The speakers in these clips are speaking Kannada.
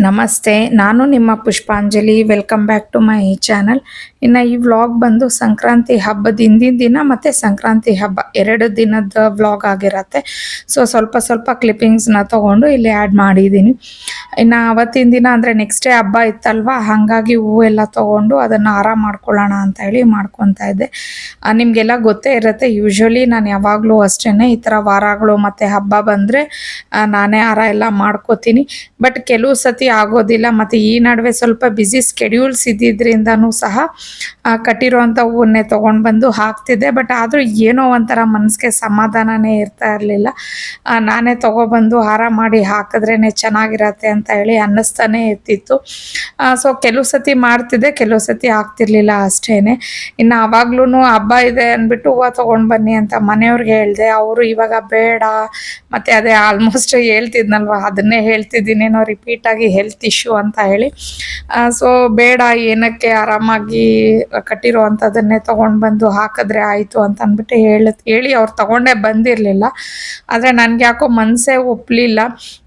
ನಮಸ್ತೆ, ನಾನು ನಿಮ್ಮ Pushpanjali. Welcome back to my channel. ಇನ್ನು ಈ ವ್ಲಾಗ್ ಬಂದು ಸಂಕ್ರಾಂತಿ ಹಬ್ಬದ ಹಿಂದಿನ ದಿನ ಮತ್ತು ಸಂಕ್ರಾಂತಿ ಹಬ್ಬ 2 ದಿನದ ವ್ಲಾಗ್ ಆಗಿರತ್ತೆ. ಸ್ವಲ್ಪ ಕ್ಲಿಪ್ಪಿಂಗ್ಸ್ನ ತೊಗೊಂಡು ಇಲ್ಲಿ ಆ್ಯಡ್ ಮಾಡಿದ್ದೀನಿ. ಇನ್ನು ಅವತ್ತಿನ ದಿನ ಅಂದರೆ ನೆಕ್ಸ್ಟ್ ಡೇ ಹಬ್ಬ ಇತ್ತಲ್ವ, ಹಾಗಾಗಿ ಹೂವೆಲ್ಲ ತೊಗೊಂಡು ಅದನ್ನು ಹಾರ ಮಾಡ್ಕೊಳ್ಳೋಣ ಅಂತ ಹೇಳಿ ಮಾಡ್ಕೊತಾ ಇದ್ದೆ. ನಿಮಗೆಲ್ಲ ಗೊತ್ತೇ ಇರುತ್ತೆ, ಯೂಶ್ವಲಿ ನಾನು ಯಾವಾಗಲೂ ಅಷ್ಟೇ ಈ ಥರ ವಾರಗಳು ಮತ್ತು ಹಬ್ಬ ಬಂದರೆ ನಾನೇ ಹಾರ ಎಲ್ಲ ಮಾಡ್ಕೋತೀನಿ. ಬಟ್ ಕೆಲವು ಸತಿ ಆಗೋದಿಲ್ಲ. ಮತ್ತು ಈ ನಡುವೆ ಸ್ವಲ್ಪ ಬ್ಯುಸಿ ಸ್ಕೆಡ್ಯೂಲ್ಸ್ ಇದ್ದಿದ್ರಿಂದನೂ ಸಹ ಕಟ್ಟಿರೋವಂಥ ಹೂವನ್ನೇ ತೊಗೊಂಡು ಬಂದು ಹಾಕ್ತಿದ್ದೆ. ಬಟ್ ಆದರೂ ಏನೋ ಒಂಥರ ಮನಸ್ಸಿಗೆ ಸಮಾಧಾನನೇ ಇರ್ತಾ ಇರಲಿಲ್ಲ. ನಾನೇ ತೊಗೊಬಂದು ಹಾರ ಮಾಡಿ ಹಾಕಿದ್ರೇ ಚೆನ್ನಾಗಿರತ್ತೆ ಅಂತ ಹೇಳಿ ಅನ್ನಿಸ್ತಾನೆ ಇರ್ತಿತ್ತು. ಕೆಲವು ಸತಿ ಮಾಡ್ತಿದ್ದೆ, ಕೆಲವು ಸತಿ ಆಗ್ತಿರ್ಲಿಲ್ಲ ಅಷ್ಟೇ. ಇನ್ನು ಆವಾಗ್ಲೂ ಹಬ್ಬ ಇದೆ ಅಂದ್ಬಿಟ್ಟು ಹೂವು ತೊಗೊಂಡು ಬನ್ನಿ ಅಂತ ಮನೆಯವ್ರಿಗೆ ಹೇಳಿದೆ. ಅವರು ಇವಾಗ ಬೇಡ, ಮತ್ತು ಅದೇ ಆಲ್ಮೋಸ್ಟ್ ಹೇಳ್ತಿದ್ನಲ್ವ ಅದನ್ನೇ ಹೇಳ್ತಿದ್ದೀನೇನೋ ರಿಪೀಟಾಗಿ ಹೆಲ್ತ್ ಇಶ್ಯೂ ಅಂತ ಹೇಳಿ. ಬೇಡ, ಏನಕ್ಕೆ, ಆರಾಮಾಗಿ ಕಟ್ಟಿರೋ ಅಂಥದ್ದನ್ನೇ ತೊಗೊಂಡು ಬಂದು ಹಾಕಿದ್ರೆ ಆಯಿತು ಅಂತ ಅಂದ್ಬಿಟ್ಟು ಹೇಳಿ ಅವ್ರು ತೊಗೊಂಡೇ ಬಂದಿರಲಿಲ್ಲ. ಆದರೆ ನನಗೆ ಯಾಕೋ ಮನಸ್ಸೇ ಒಪ್ಪಲಿಲ್ಲ.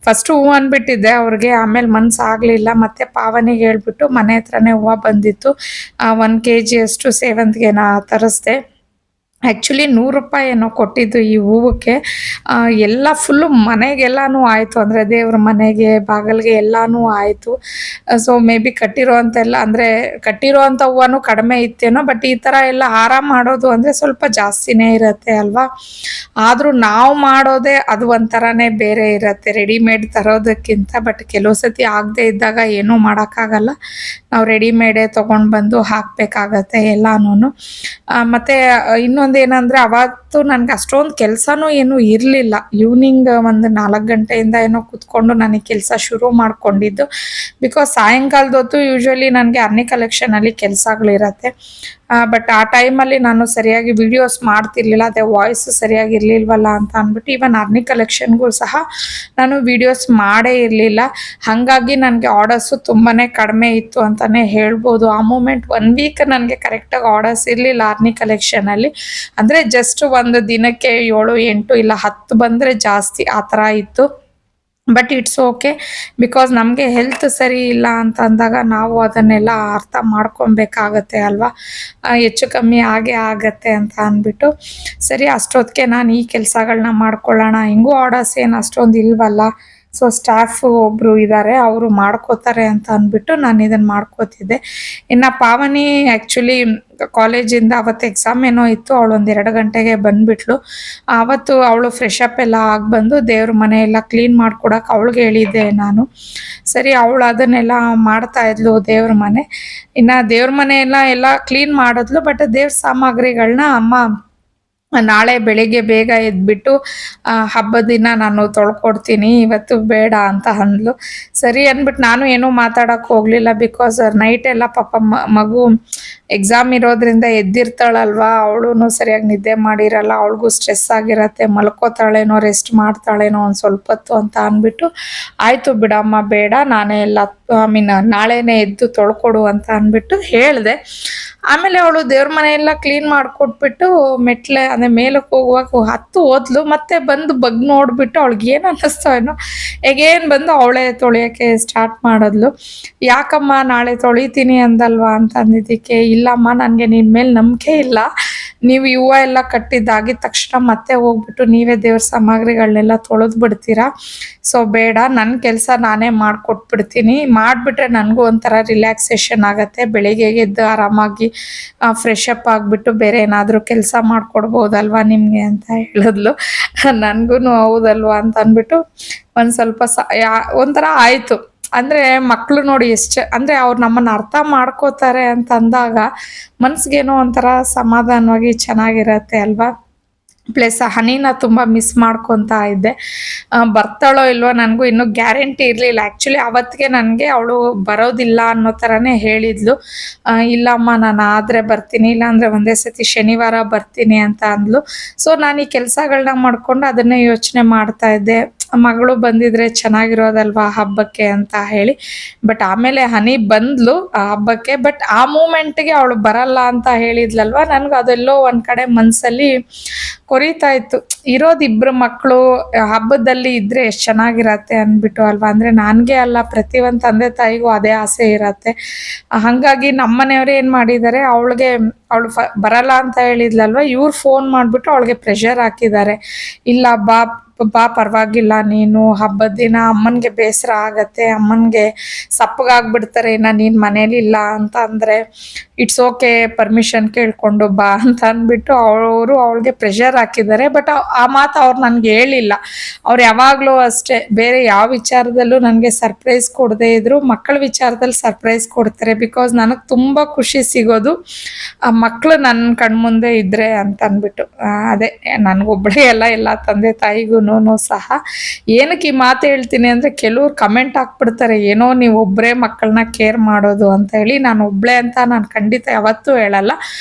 ಫಸ್ಟು ಹೂವು ಅಂದ್ಬಿಟ್ಟಿದ್ದೆ ಅವ್ರಿಗೆ, ಆಮೇಲೆ ಮನಸ್ಸು ಆಗಲಿಲ್ಲ. ಮತ್ತು ಪಾವನಿಗೆ ಹೇಳ್ಬಿಟ್ಟು ಮನೆ ಹತ್ರನೇ ಹೂವು ಬಂದಿತ್ತು, 1 kg ಅಷ್ಟು ಸೇವಂತಿಗೆನ ತರಿಸ್ದೆ. ಆ್ಯಕ್ಚುಲಿ 100 ರೂಪಾಯಿ ಏನೋ ಕೊಟ್ಟಿದ್ದು ಈ ಹೂವಕ್ಕೆ. ಎಲ್ಲ ಫುಲ್ಲು ಮನೆಗೆಲ್ಲನೂ ಆಯಿತು, ಅಂದರೆ ದೇವ್ರ ಮನೆಗೆ, ಬಾಗಿಲಿಗೆ ಎಲ್ಲನೂ ಆಯಿತು. ಮೇ ಬಿ ಕಟ್ಟಿರೋ ಅಂಥ ಹೂವನೂ ಕಡಿಮೆ ಇತ್ತೇನೋ. ಬಟ್ ಈ ಥರ ಎಲ್ಲ ಹಾರ ಮಾಡೋದು ಅಂದರೆ ಸ್ವಲ್ಪ ಜಾಸ್ತಿನೇ ಇರುತ್ತೆ ಅಲ್ವಾ. ಆದರೂ ನಾವು ಮಾಡೋದೇ ಅದು ಒಂಥರನೇ ಬೇರೆ ಇರುತ್ತೆ ರೆಡಿಮೇಡ್ ತರೋದಕ್ಕಿಂತ. ಬಟ್ ಕೆಲವು ಸತಿ ಆಗದೆ ಇದ್ದಾಗ ಏನೂ ಮಾಡೋಕ್ಕಾಗಲ್ಲ, ನಾವು ರೆಡಿಮೇಡೇ ತೊಗೊಂಡು ಬಂದು ಹಾಕಬೇಕಾಗತ್ತೆ ಎಲ್ಲನೂ. ಮತ್ತು ಇನ್ನೊಂದೇನೆಂದರೆ ಅವತ್ತು ನನಗೆ ಅಷ್ಟೊಂದು ಕೆಲಸನೂ ಏನೂ ಇರಲಿಲ್ಲ. ಈವ್ನಿಂಗ್ ಒಂದು 4 ಗಂಟೆಯಿಂದ ಏನೋ ಕೂತ್ಕೊಂಡು ನನಗೆ ಕೆಲಸ ಶುರು ಮಾಡ್ಕೊಂಡಿದ್ದು. ಬಿಕಾಸ್ ಸಾಯಂಕಾಲದ ಹೊತ್ತು ಯೂಶ್ವಲಿ ನನಗೆ ಅರ್ನಿ ಕಲೆಕ್ಷನಲ್ಲಿ ಕೆಲಸಗಳಿರತ್ತೆ. ಬಟ್ ಆ ಟೈಮಲ್ಲಿ ನಾನು ಸರಿಯಾಗಿ ವೀಡಿಯೋಸ್ ಮಾಡ್ತಿರ್ಲಿಲ್ಲ, ಅದೇ ವಾಯ್ಸ್ ಸರಿಯಾಗಿರಲಿಲ್ವಲ್ಲ ಅಂತ ಅಂದ್ಬಿಟ್ಟು ಈವನ್ ಅರ್ನಿ ಕಲೆಕ್ಷನ್ಗೂ ಸಹ ನಾನು ವೀಡಿಯೋಸ್ ಮಾಡೇ ಇರಲಿಲ್ಲ. ಹಾಗಾಗಿ ನನಗೆ ಆರ್ಡರ್ಸು ತುಂಬಾ ಕಡಿಮೆ ಇತ್ತು ಅಂತಲೇ ಹೇಳ್ಬೋದು. ಆ ಮೂಮೆಂಟ್ 1 ವೀಕ್ ನನಗೆ ಕರೆಕ್ಟಾಗಿ ಆರ್ಡರ್ಸ್ ಇರಲಿಲ್ಲ ಅರ್ನಿ ಕಲೆಕ್ಷನಲ್ಲಿ. ಅಂದರೆ ಜಸ್ಟ್ ಒಂದು ದಿನಕ್ಕೆ 7, 8 ಇಲ್ಲ 10 ಬಂದರೆ ಜಾಸ್ತಿ ಆ ಥರ ಇತ್ತು. ಬಟ್ ಇಟ್ಸ್ ಓಕೆ, ಬಿಕಾಸ್ ನಮಗೆ ಹೆಲ್ತ್ ಸರಿ ಇಲ್ಲ ಅಂತ ಅಂದಾಗ ನಾವು ಅದನ್ನೆಲ್ಲ ಅರ್ಥ ಮಾಡ್ಕೊಬೇಕಾಗತ್ತೆ ಅಲ್ವಾ. ಹೆಚ್ಚು ಕಮ್ಮಿ ಆಗತ್ತೆ ಅಂತ ಅಂದ್ಬಿಟ್ಟು ಸರಿ ಅಷ್ಟೊತ್ತಿಗೆ ನಾನು ಈ ಕೆಲಸಗಳನ್ನ ಮಾಡ್ಕೊಳ್ಳೋಣ. ಹಿಂಗೂ ಆರ್ಡರ್ಸ್ ಏನು ಅಷ್ಟೊಂದು ಇಲ್ವಲ್ಲ, ಸ್ಟಾಫ್ ಒಬ್ಬರು ಇದ್ದಾರೆ, ಅವರು ಮಾಡ್ಕೋತಾರೆ ಅಂತ ಅಂದ್ಬಿಟ್ಟು ನಾನು ಇದನ್ನು ಮಾಡ್ಕೋತಿದ್ದೆ. ಇನ್ನು ಪಾವನಿ ಆ್ಯಕ್ಚುಲಿ ಕಾಲೇಜಿಂದ ಅವತ್ತು ಎಕ್ಸಾಮ್ ಏನೋ ಇತ್ತು, ಅವಳು 1-2 ಗಂಟೆಗೆ ಬಂದುಬಿಟ್ಲು. ಆವತ್ತು ಅವಳು ಫ್ರೆಶ್ ಅಪ್ ಎಲ್ಲ ಆಗಿಬಂದು ದೇವ್ರ ಮನೆಯೆಲ್ಲ ಕ್ಲೀನ್ ಮಾಡ್ಕೊಡೋಕೆ ಅವಳಿಗೆ ಹೇಳಿದ್ದೆ ನಾನು. ಸರಿ ಅವಳು ಅದನ್ನೆಲ್ಲ ಮಾಡ್ತಾಯಿದ್ಲು ದೇವ್ರ ಮನೆ. ಇನ್ನು ದೇವ್ರ ಮನೆಯೆಲ್ಲ ಕ್ಲೀನ್ ಮಾಡಿದ್ಲು. ಬಟ್ ದೇವ್ರ ಸಾಮಗ್ರಿಗಳನ್ನ ಅಮ್ಮ ನಾಳೆ ಬೆಳಿಗ್ಗೆ ಬೇಗ ಎದ್ಬಿಟ್ಟು ಹಬ್ಬದ ದಿನ ನಾನು ತೊಳ್ಕೊಡ್ತೀನಿ, ಇವತ್ತು ಬೇಡ ಅಂತ ಅಂದ್ಲು. ಸರಿ ಅಂದ್ಬಿಟ್ಟು ನಾನು ಏನೂ ಮಾತಾಡೋಕ್ಕೆ ಹೋಗಲಿಲ್ಲ. ಬಿಕಾಸ್ ನೈಟ್ ಎಲ್ಲ ಪಾಪ ಮಗು ಎಕ್ಸಾಮ್ ಇರೋದ್ರಿಂದ ಎದ್ದಿರ್ತಾಳಲ್ವ, ಅವಳು ಸರಿಯಾಗಿ ನಿದ್ದೆ ಮಾಡಿರಲ್ಲ, ಅವಳಿಗೂ ಸ್ಟ್ರೆಸ್ ಆಗಿರತ್ತೆ, ಮಲ್ಕೋತಾಳೇನೋ, ರೆಸ್ಟ್ ಮಾಡ್ತಾಳೇನೋ ಒಂದು ಸ್ವಲ್ಪ ಹೊತ್ತು ಅಂತ ಅಂದ್ಬಿಟ್ಟು ಆಯಿತು ಬಿಡಮ್ಮ ಬೇಡ, ನಾನೇ ಎಲ್ಲ ನಾಳೆನೇ ಎದ್ದು ತೊಳ್ಕೊಡು ಅಂತ ಅಂದ್ಬಿಟ್ಟು ಹೇಳಿದೆ. ಆಮೇಲೆ ಅವಳು ದೇವ್ರ ಮನೆಯೆಲ್ಲ ಕ್ಲೀನ್ ಮಾಡಿಕೊಟ್ಬಿಟ್ಟು ಅದೇ ಮೇಲಕ್ಕೆ ಹೋಗುವಾಗ ಹತ್ತು ಹೋದ್ಲು. ಮತ್ತೆ ಬಂದು ನೋಡಿಬಿಟ್ಟು ಅವಳಿಗೆ ಏನು ಅನ್ನಿಸ್ತೋ ಏನೋ ಎಗೇನ್ ಬಂದು ಅವಳೇ ತೊಳೆಯೋಕ್ಕೆ ಸ್ಟಾರ್ಟ್ ಮಾಡಿದ್ಲು. ಯಾಕಮ್ಮ ನಾಳೆ ತೊಳಿತೀನಿ ಅಂದಲ್ವಾ ಅಂತ ಅಂದಿದ್ದಕ್ಕೆ, ಇಲ್ಲಮ್ಮ ನನಗೆ ನಿನ್ನ ಮೇಲೆ ನಂಬಿಕೆ ಇಲ್ಲ, ನೀವು ಹೂವು ಎಲ್ಲ ಕಟ್ಟಿದ್ದಾಗಿದ ತಕ್ಷಣ ಮತ್ತೆ ಹೋಗ್ಬಿಟ್ಟು ನೀವೇ ದೇವ್ರ ಸಾಮಗ್ರಿಗಳನ್ನೆಲ್ಲ ತೊಳೆದು ಬಿಡ್ತೀರಾ, ಬೇಡ, ನನ್ನ ಕೆಲಸ ನಾನೇ ಮಾಡಿಕೊಟ್ಬಿಡ್ತೀನಿ, ಮಾಡಿಬಿಟ್ರೆ ನನಗೂ ಒಂಥರ ರಿಲ್ಯಾಕ್ಸೇಷನ್ ಆಗುತ್ತೆ, ಬೆಳಿಗ್ಗೆ ಎದ್ದು ಆರಾಮಾಗಿ ಫ್ರೆಶ್ ಅಪ್ ಆಗಿಬಿಟ್ಟು ಬೇರೆ ಏನಾದರೂ ಕೆಲಸ ಮಾಡಿಕೊಡ್ಬೋದಲ್ವ ನಿಮಗೆ ಅಂತ ಹೇಳಿದ್ಲು. ನನಗೂ ಹೌದಲ್ವಾ ಅಂತ ಅಂದ್ಬಿಟ್ಟು ಒಂದು ಸ್ವಲ್ಪ ಒಂಥರ ಆಯಿತು. ಅಂದರೆ ಮಕ್ಕಳು ನೋಡಿ ಎಷ್ಟು ಅಂದರೆ ಅವ್ರು ನಮ್ಮನ್ನು ಅರ್ಥ ಮಾಡ್ಕೋತಾರೆ ಅಂತ ಅಂದಾಗ ಮನ್ಸಿಗೇನೋ ಒಂಥರ ಸಮಾಧಾನವಾಗಿ ಚೆನ್ನಾಗಿರತ್ತೆ ಅಲ್ವಾ. ಪ್ಲಸ್ ಹನಿನ ತುಂಬ ಮಿಸ್ ಮಾಡ್ಕೊತಾ ಇದ್ದೆ. ಬರ್ತಾಳೋ ಇಲ್ವೋ ನನಗೂ ಇನ್ನೂ ಗ್ಯಾರಂಟಿ ಇರಲಿಲ್ಲ. ಆ್ಯಕ್ಚುಲಿ ಅವತ್ತಿಗೆ ನನಗೆ ಅವಳು ಬರೋದಿಲ್ಲ ಅನ್ನೋ ಥರನೇ ಹೇಳಿದ್ಲು. ಇಲ್ಲಮ್ಮ ನಾನು ಆದರೆ ಬರ್ತೀನಿ, ಇಲ್ಲಾಂದರೆ ಒಂದೇ ಸತಿ ಶನಿವಾರ ಬರ್ತೀನಿ ಅಂತ ಅಂದ್ಲು. ನಾನು ಈ ಕೆಲಸಗಳನ್ನ ಮಾಡಿಕೊಂಡು ಅದನ್ನೇ ಯೋಚನೆ ಮಾಡ್ತಾ ಇದ್ದೆ, ಮಗಳು ಬಂದಿದ್ರೆ ಚೆನ್ನಾಗಿರೋದಲ್ವಾ ಹಬ್ಬಕ್ಕೆ ಅಂತ ಹೇಳಿ. ಬಟ್ ಆಮೇಲೆ ಹನಿ ಬಂದ್ಲು ಆ ಹಬ್ಬಕ್ಕೆ. ಬಟ್ ಆ ಮೂಮೆಂಟ್ಗೆ ಅವಳು ಬರಲ್ಲ ಅಂತ ಹೇಳಿದ್ಲಲ್ವ, ನನಗೆ ಅದೆಲ್ಲೋ ಒಂದು ಕಡೆ ಮನಸ್ಸಲ್ಲಿ ಕೊರೀತಾ ಇತ್ತು. ಇರೋದು ಇಬ್ರು ಮಕ್ಕಳು, ಹಬ್ಬದಲ್ಲಿ ಇದ್ರೆ ಎಷ್ಟು ಚೆನ್ನಾಗಿರತ್ತೆ ಅಂದ್ಬಿಟ್ಟು ಅಲ್ವಾ. ಅಂದರೆ ನನಗೆ ಅಲ್ಲ, ಪ್ರತಿಯೊಂದು ತಂದೆ ತಾಯಿಗೂ ಅದೇ ಆಸೆ ಇರತ್ತೆ. ಹಾಗಾಗಿ ನಮ್ಮನೆಯವ್ರು ಏನು ಮಾಡಿದ್ದಾರೆ, ಅವಳು ಬರಲ್ಲ ಅಂತ ಹೇಳಿದ್ಲಲ್ವ, ಇವ್ರು ಫೋನ್ ಮಾಡಿಬಿಟ್ಟು ಅವಳಿಗೆ ಪ್ರೆಷರ್ ಹಾಕಿದ್ದಾರೆ. ಇಲ್ಲ ಬಾ ಪರವಾಗಿಲ್ಲ, ನೀನು ಹಬ್ಬದ ದಿನ ಅಮ್ಮನಿಗೆ ಬೇಸರ ಆಗತ್ತೆ, ಅಮ್ಮನಿಗೆ ಸಪ್ಪಗಾಗ್ಬಿಡ್ತಾರೆ ನೀನು ಮನೇಲಿ ಇಲ್ಲ ಅಂತ ಅಂದರೆ ಇಟ್ಸ್ ಓಕೆ, ಪರ್ಮಿಷನ್ ಕೇಳಿಕೊಂಡು ಬಾ ಅಂತ ಅಂದ್ಬಿಟ್ಟು ಅವರು ಅವಳಿಗೆ ಪ್ರೆಷರ್ ಹಾಕಿದ್ದಾರೆ. ಬಟ್ ಆ ಮಾತು ಅವ್ರು ನನಗೆ ಹೇಳಿಲ್ಲ. ಅವ್ರು ಯಾವಾಗಲೂ ಅಷ್ಟೇ, ಬೇರೆ ಯಾವ ವಿಚಾರದಲ್ಲೂ ನನಗೆ ಸರ್ಪ್ರೈಸ್ ಕೊಡದೇ ಇದ್ರು ಮಕ್ಕಳ ವಿಚಾರದಲ್ಲಿ ಸರ್ಪ್ರೈಸ್ ಕೊಡ್ತಾರೆ. ಬಿಕಾಸ್ ನನಗೆ ತುಂಬ ಖುಷಿ ಸಿಗೋದು ಆ ಮಕ್ಕಳು ನನ್ನ ಕಣ್ಮುಂದೆ ಇದ್ದರೆ ಅಂತ ಅಂದ್ಬಿಟ್ಟು. ಅದೇ ನನಗೊಬ್ಬಳೇ ಅಲ್ಲ, ಎಲ್ಲ ತಂದೆ ತಾಯಿಗೂ ಸಹ. ಏನಕ್ಕೆ ಈ ಮಾತು ಹೇಳ್ತೀನಿ ಅಂದರೆ, ಕೆಲವ್ರು ಕಮೆಂಟ್ ಹಾಕ್ಬಿಡ್ತಾರೆ, ಏನೋ ನೀವು ಒಬ್ಬರೇ ಮಕ್ಕಳನ್ನ ಕೇರ್ ಮಾಡೋದು ಅಂತ ಹೇಳಿ. ನಾನು ಒಬ್ಬಳೇ ಅಂತ ನಾನು ಖಂಡಿತ ಯಾವತ್ತೂ ಹೇಳಲ್ಲ.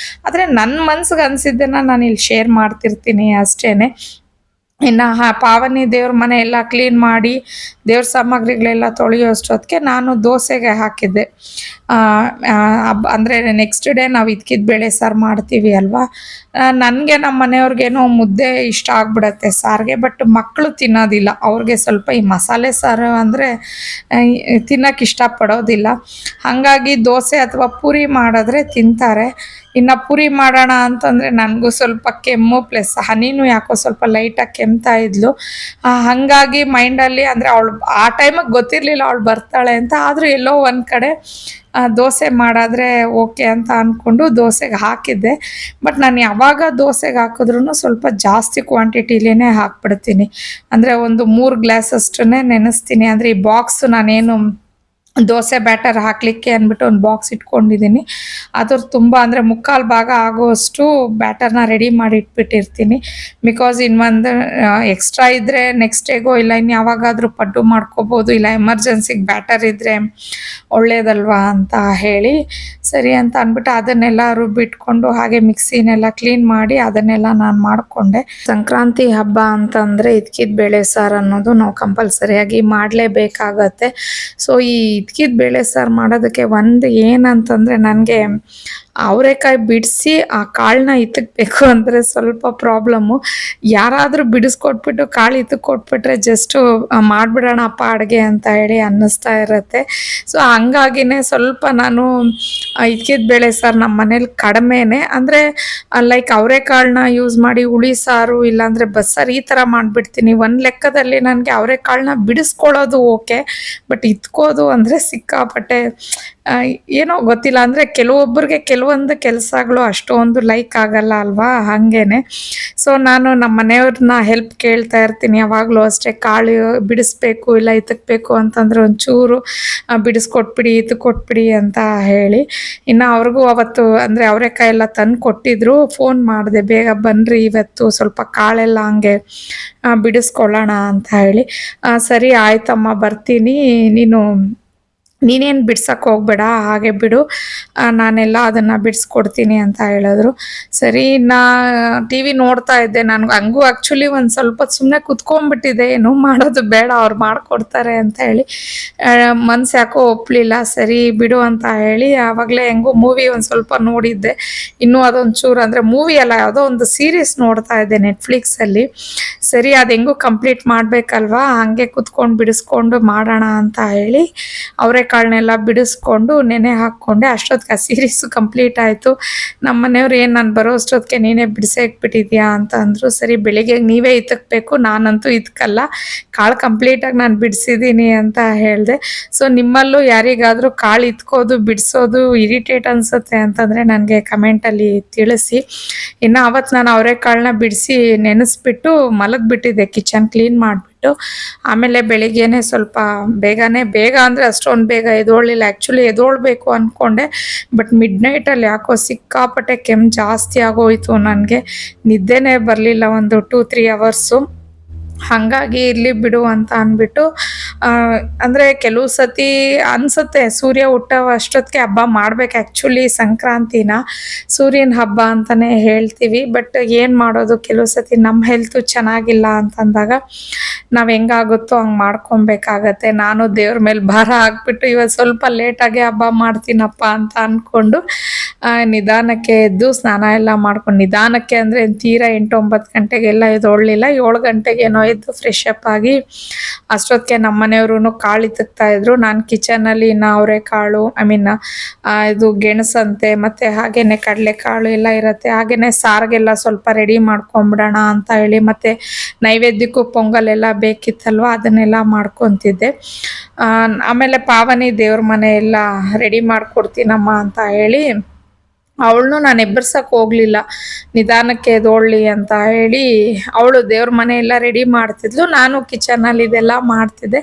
ಆದರೆ ನನ್ನ ಮನ್ಸಿಗೆ ಅನಿಸಿದ್ದನ್ನು ನಾನು ಇಲ್ಲಿ ಶೇರ್ ಮಾಡ್ತಿರ್ತೀನಿ ಅಷ್ಟೇ. ಇನ್ನು ಪಾವನಿ ದೇವ್ರ ಮನೆ ಎಲ್ಲ ಕ್ಲೀನ್ ಮಾಡಿ ದೇವ್ರ ಸಾಮಗ್ರಿಗಳೆಲ್ಲ ತೊಳೆಯೋ ಅಷ್ಟೊತ್ತಿಗೆ ನಾನು ದೋಸೆಗೆ ಹಾಕಿದ್ದೆ. ಅಂದರೆ ನೆಕ್ಸ್ಟ್ ಡೇ ನಾವು ಇದ್ಕಿದ ಬೇಳೆ ಸಾರು ಮಾಡ್ತೀವಿ ಅಲ್ವಾ. ನನಗೆ ನಮ್ಮ ಮನೆಯವ್ರಿಗೇನೋ ಮುದ್ದೆ ಇಷ್ಟ ಆಗ್ಬಿಡತ್ತೆ ಸಾರಿಗೆ, ಬಟ್ ಮಕ್ಕಳು ತಿನ್ನೋದಿಲ್ಲ. ಅವ್ರಿಗೆ ಸ್ವಲ್ಪ ಈ ಮಸಾಲೆ ಸಾರು ಅಂದರೆ ತಿನ್ನೋಕೆ ಇಷ್ಟಪಡೋದಿಲ್ಲ. ಹಾಗಾಗಿ ದೋಸೆ ಅಥವಾ ಪೂರಿ ಮಾಡಿದ್ರೆ ತಿಂತಾರೆ. ಇನ್ನು ಪೂರಿ ಮಾಡೋಣ ಅಂತಂದರೆ ನನಗೂ ಸ್ವಲ್ಪ ಕೆಮ್ಮು ಪ್ಲಸ್ ಹನಿನೂ ಯಾಕೋ ಸ್ವಲ್ಪ ಲೈಟಾಗಿ ಕೆಮ್ತಾ ಇದ್ಲು. ಹಾಗಾಗಿ ಮೈಂಡಲ್ಲಿ, ಅಂದರೆ ಅವಳು ಆ ಟೈಮಿಗೆ ಗೊತ್ತಿರಲಿಲ್ಲ ಅವಳು ಬರ್ತಾಳೆ ಅಂತ. ಆದರೂ ಎಲ್ಲೋ ಒಂದು ಕಡೆ ದೋಸೆ ಮಾಡಿದ್ರೆ ಓಕೆ ಅಂತ ಅಂದ್ಕೊಂಡು ದೋಸೆಗೆ ಹಾಕಿದ್ದೆ. ಬಟ್ ನಾನು ಯಾವಾಗ ದೋಸೆಗೆ ಹಾಕಿದ್ರೂ ಸ್ವಲ್ಪ ಜಾಸ್ತಿ ಕ್ವಾಂಟಿಟಿಲೇ ಹಾಕ್ಬಿಡ್ತೀನಿ. ಅಂದರೆ ಒಂದು 3 ಗ್ಲಾಸ್ ಅಷ್ಟನ್ನೇ ನೆನೆಸ್ತೀನಿ. ಅಂದರೆ ಈ ಬಾಕ್ಸ್ ನಾನೇನು ದೋಸೆ ಬ್ಯಾಟರ್ ಹಾಕಲಿಕ್ಕೆ ಅಂದ್ಬಿಟ್ಟು ಒಂದು ಬಾಕ್ಸ್ ಇಟ್ಕೊಂಡಿದ್ದೀನಿ. ಅದ್ರ ತುಂಬ ಅಂದರೆ 3/4 ಭಾಗ ಆಗುವಷ್ಟು ಬ್ಯಾಟರ್ನ ರೆಡಿ ಮಾಡಿ ಇಟ್ಬಿಟ್ಟಿರ್ತೀನಿ. ಬಿಕಾಸ್ ಇನ್ನೊಂದು ಎಕ್ಸ್ಟ್ರಾ ಇದ್ದರೆ ನೆಕ್ಸ್ಟ್ ಡೇಗೋ ಇಲ್ಲ ಇನ್ನು ಯಾವಾಗಾದರೂ ಪಡ್ಡು ಮಾಡ್ಕೋಬೋದು, ಇಲ್ಲ ಎಮರ್ಜೆನ್ಸಿಗೆ ಬ್ಯಾಟರ್ ಇದ್ದರೆ ಒಳ್ಳೇದಲ್ವಾ ಅಂತ ಹೇಳಿ ಸರಿ ಅಂತ ಅಂದ್ಬಿಟ್ಟು ಅದನ್ನೆಲ್ಲ ರುಬ್ಬಿಟ್ಕೊಂಡು ಹಾಗೆ ಮಿಕ್ಸಿನೆಲ್ಲ ಕ್ಲೀನ್ ಮಾಡಿ ಅದನ್ನೆಲ್ಲ ನಾನು ಮಾಡಿಕೊಂಡೆ. ಸಂಕ್ರಾಂತಿ ಹಬ್ಬ ಅಂತಂದರೆ ಇದ್ಕಿದ ಬೇಳೆ ಸಾರು ಅನ್ನೋದು ನಾವು ಕಂಪಲ್ಸರಿಯಾಗಿ ಮಾಡಲೇಬೇಕಾಗತ್ತೆ. ಸೊ ಈ ಇದ್ಕಿದ ಬೇಳೆ ಸಾರು ಮಾಡೋದಕ್ಕೆ ಒಂದು ಏನಂತಂದರೆ, ನನಗೆ ಅವರೆಕಾಯಿ ಬಿಡಿಸಿ ಆ ಕಾಳನ್ನ ಇತ್ತಕ್ಬೇಕು ಅಂದರೆ ಸ್ವಲ್ಪ ಪ್ರಾಬ್ಲಮ್ಮು. ಯಾರಾದರೂ ಬಿಡಿಸ್ಕೊಟ್ಬಿಟ್ಟು ಕಾಳು ಇತ್ತಕ್ಕೊಟ್ಬಿಟ್ರೆ ಜಸ್ಟು ಮಾಡಿಬಿಡೋಣಪ್ಪ ಅಡುಗೆ ಅಂತ ಹೇಳಿ ಅನ್ನಿಸ್ತಾ ಇರುತ್ತೆ. ಸೊ ಹಂಗಾಗಿನೇ ಸ್ವಲ್ಪ ನಾನು ಇದ್ಕಿದ ಬೇಳೆ ಸಾರು ನಮ್ಮ ಮನೇಲಿ ಕಡಿಮೆನೇ, ಅಂದರೆ ಲೈಕ್ ಅವರೆಕಾಳನ್ನ ಯೂಸ್ ಮಾಡಿ ಹುಳಿ ಸಾರು ಇಲ್ಲಾಂದರೆ ಬಸ್ಸಾರು ಈ ಥರ ಮಾಡಿಬಿಡ್ತೀನಿ. ಒಂದು ಲೆಕ್ಕದಲ್ಲಿ ನನಗೆ ಅವರೆಕಾಳನ್ನ ಬಿಡಿಸ್ಕೊಳ್ಳೋದು ಓಕೆ, ಬಟ್ ಇತ್ಕೋದು ಅಂದರೆ ಸಿಕ್ಕಾಪಟ್ಟೆ ಏನೋ ಗೊತ್ತಿಲ್ಲ. ಅಂದರೆ ಕೆಲವೊಬ್ಬರಿಗೆ ಕೆಲವೊಂದು ಕೆಲಸಗಳು ಅಷ್ಟೊಂದು ಲೈಕ್ ಆಗಲ್ಲ ಅಲ್ವಾ, ಹಾಗೇನೆ. ಸೊ ನಾನು ನಮ್ಮ ಮನೆಯವ್ರನ್ನ ಹೆಲ್ಪ್ ಕೇಳ್ತಾ ಇರ್ತೀನಿ ಯಾವಾಗಲೂ ಅಷ್ಟೇ. ಕಾಳು ಬಿಡಿಸ್ಬೇಕು ಇಲ್ಲ ಇತ್ತಕ್ಬೇಕು ಅಂತಂದರೆ ಒಂಚೂರು ಬಿಡಿಸ್ಕೊಟ್ಬಿಡಿ ಇತ್ತಕ್ಕೊಟ್ಬಿಡಿ ಅಂತ ಹೇಳಿ. ಇನ್ನು ಅವ್ರಿಗೂ ಅವತ್ತು ಅಂದರೆ ಅವರೆಕಾಯಿ ಎಲ್ಲ ತಂದು ಕೊಟ್ಟಿದ್ರು. ಫೋನ್ ಮಾಡಿದೆ, ಬೇಗ ಬನ್ನಿರಿ ಇವತ್ತು ಸ್ವಲ್ಪ ಕಾಳೆಲ್ಲ ಹಂಗೆ ಬಿಡಿಸ್ಕೊಳ್ಳೋಣ ಅಂತ ಹೇಳಿ. ಸರಿ ಆಯ್ತಮ್ಮ ಬರ್ತೀನಿ, ನೀನೇನು ಬಿಡ್ಸಕ್ಕೆ ಹೋಗ್ಬೇಡ, ಹಾಗೆ ಬಿಡು, ನಾನೆಲ್ಲ ಅದನ್ನು ಬಿಡಿಸ್ಕೊಡ್ತೀನಿ ಅಂತ ಹೇಳಿದ್ರು. ಸರಿ ನಾ ಟಿ ವಿ ನೋಡ್ತಾ ಇದ್ದೆ. ನನಗೆ ಹಂಗೂ ಆ್ಯಕ್ಚುಲಿ ಒಂದು ಸ್ವಲ್ಪ ಸುಮ್ಮನೆ ಕುತ್ಕೊಂಡ್ಬಿಟ್ಟಿದೆ, ಏನೂ ಮಾಡೋದು ಬೇಡ ಅವ್ರು ಮಾಡಿಕೊಡ್ತಾರೆ ಅಂತ ಹೇಳಿ. ಮನ್ಸು ಯಾಕೋ ಒಪ್ಪಲಿಲ್ಲ. ಸರಿ ಬಿಡು ಅಂತ ಹೇಳಿ ಆವಾಗಲೇ ಹೆಂಗೂ ಮೂವಿ ಒಂದು ಸ್ವಲ್ಪ ನೋಡಿದ್ದೆ. ಇನ್ನೂ ಅದೊಂದು ಚೂರು ಅಂದರೆ ಮೂವಿ ಅಲ್ಲ, ಯಾವುದೋ ಒಂದು ಸೀರೀಸ್ ನೋಡ್ತಾ ಇದ್ದೆ ನೆಟ್ಫ್ಲಿಕ್ಸಲ್ಲಿ. ಸರಿ ಅದು ಹೆಂಗೂ ಕಂಪ್ಲೀಟ್ ಮಾಡಬೇಕಲ್ವಾ, ಹಾಗೆ ಕುತ್ಕೊಂಡು ಬಿಡಿಸ್ಕೊಂಡು ಮಾಡೋಣ ಅಂತ ಹೇಳಿ ಅವರೆಕಾಳನ್ನೆಲ್ಲ ಬಿಡಿಸ್ಕೊಂಡು ನೆನೆ ಹಾಕ್ಕೊಂಡೆ. ಅಷ್ಟೊತ್ತಿಗೆ ಆ ಸೀರೀಸು ಕಂಪ್ಲೀಟ್ ಆಯಿತು. ನಮ್ಮ ಮನೆಯವ್ರು ಏನು ನಾನು ಬರೋ ಅಷ್ಟೊತ್ತಿಗೆ ನೀನೇ ಬಿಡಿಸೇ ಇಕ್ಬಿಟ್ಟಿದ್ಯಾ ಅಂತ ಅಂದರು. ಸರಿ ಬೆಳಿಗ್ಗೆ ನೀವೇ ಇತ್ತಕ್ಬೇಕು, ನಾನಂತೂ ಇದ್ಕಲ್ಲ, ಕಾಳು ಕಂಪ್ಲೀಟಾಗಿ ನಾನು ಬಿಡಿಸಿದ್ದೀನಿ ಅಂತ ಹೇಳಿದೆ. ಸೊ ನಿಮ್ಮಲ್ಲೂ ಯಾರಿಗಾದರೂ ಕಾಳು ಇತ್ಕೋದು ಬಿಡಿಸೋದು ಇರಿಟೇಟ್ ಅನಿಸುತ್ತೆ ಅಂತಂದರೆ ನನಗೆ ಕಮೆಂಟಲ್ಲಿ ತಿಳಿಸಿ. ಇನ್ನು ಅವತ್ತು ನಾನು ಅವರೆಕಾಳನ್ನ ಬಿಡಿಸಿ ನೆನೆಸ್ಬಿಟ್ಟು ಮಲಗಿಬಿಟ್ಟಿದ್ದೆ, ಕಿಚನ್ ಕ್ಲೀನ್ ಮಾಡಿಬಿಟ್ಟು. ಆಮೇಲೆ ಬೆಳಿಗ್ಗೆನೆ ಸ್ವಲ್ಪ ಬೇಗ ಅಂದರೆ ಅಷ್ಟೊಂದು ಬೇಗ ಎದೊಳ್ಳಿಲ್ಲ. ಆ್ಯಕ್ಚುಲಿ ಎದೊಳ್ಬೇಕು ಅಂದ್ಕೊಂಡೆ, ಬಟ್ ಮಿಡ್ನೈಟಲ್ಲಿ ಯಾಕೋ ಸಿಕ್ಕಾಪಟ್ಟೆ ಕೆಮ್ಮು ಜಾಸ್ತಿ ಆಗೋಯಿತು. ನನಗೆ ನಿದ್ದೆನೇ ಬರಲಿಲ್ಲ ಒಂದು 2-3 ಅವರ್ಸು. ಹಾಗಾಗಿ ಇರಲಿ ಬಿಡು ಅಂತ ಅಂದ್ಬಿಟ್ಟು ಅಂದರೆ ಕೆಲವು ಸತಿ ಅನಿಸುತ್ತೆ ಸೂರ್ಯ ಹುಟ್ಟೋ ಅಷ್ಟೊತ್ತಿಗೆ ಹಬ್ಬ ಮಾಡ್ಬೇಕು ಆ್ಯಕ್ಚುಲಿ ಸಂಕ್ರಾಂತಿನ ಸೂರ್ಯನ ಹಬ್ಬ ಅಂತಲೇ ಹೇಳ್ತೀವಿ. ಬಟ್ ಏನು ಮಾಡೋದು, ಕೆಲವು ಸತಿ ನಮ್ಮ ಹೆಲ್ತು ಚೆನ್ನಾಗಿಲ್ಲ ಅಂತಂದಾಗ ನಾವು ಹೆಂಗಾಗುತ್ತೋ ಹಂಗೆ ಮಾಡ್ಕೊಬೇಕಾಗತ್ತೆ. ನಾನು ದೇವ್ರ ಮೇಲೆ ಭಾರ ಹಾಕ್ಬಿಟ್ಟು ಇವತ್ತು ಸ್ವಲ್ಪ ಲೇಟಾಗೆ ಹಬ್ಬ ಮಾಡ್ತೀನಪ್ಪ ಅಂತ ಅಂದ್ಕೊಂಡು ನಿಧಾನಕ್ಕೆ ಎದ್ದು ಸ್ನಾನ ಎಲ್ಲ ಮಾಡ್ಕೊಂಡು, ನಿಧಾನಕ್ಕೆ ಅಂದರೆ ತೀರಾ 8-9 ಗಂಟೆಗೆಲ್ಲ ಎದ್ದೊಳ್ಳಿಲ್ಲ, 7 ಗಂಟೆಗೇನೋ ಎದ್ದು ಫ್ರೆಶ್ ಅಪ್ ಆಗಿ ಅಷ್ಟೊತ್ತಿಗೆ ನಮ್ಮ ಮನೆಯವರು ಕಾಳು ಇತ್ತಕ್ತಾ ಇದ್ರು. ನಾನು ಕಿಚನಲ್ಲಿ ಅವರೆಕಾಳು ಇದು ಗೆಣಸಂತೆ ಮತ್ತು ಹಾಗೇನೆ ಕಡಲೆಕಾಳು ಎಲ್ಲ ಇರುತ್ತೆ. ಹಾಗೇನೆ ಸಾರಿಗೆಲ್ಲ ಸ್ವಲ್ಪ ರೆಡಿ ಮಾಡ್ಕೊಂಬಿಡೋಣ ಅಂತ ಹೇಳಿ, ಮತ್ತು ನೈವೇದ್ಯಕ್ಕೂ ಪೊಂಗಲ್ ಎಲ್ಲ ಬೇಕಿತ್ತಲ್ವ ಅದನ್ನೆಲ್ಲ ಮಾಡ್ಕೊತಿದ್ದೆ. ಆಮೇಲೆ ಪಾವನಿ ದೇವ್ರ ಮನೆ ಎಲ್ಲ ರೆಡಿ ಮಾಡಿಕೊಡ್ತೀನಮ್ಮ ಅಂತ ಹೇಳಿ ಅವಳನ್ನು ನಾನು ಎಬ್ಬರ್ಸಕ್ಕೆ ಹೋಗಲಿಲ್ಲ, ನಿಧಾನಕ್ಕೆ ಎದ್ದೊಳ್ಳಿ ಅಂತ ಹೇಳಿ ಅವಳು ದೇವ್ರ ಮನೆ ಎಲ್ಲ ರೆಡಿ ಮಾಡ್ತಿದ್ಲು, ನಾನು ಕಿಚನಲ್ಲಿ ಇದೆಲ್ಲ ಮಾಡ್ತಿದ್ದೆ.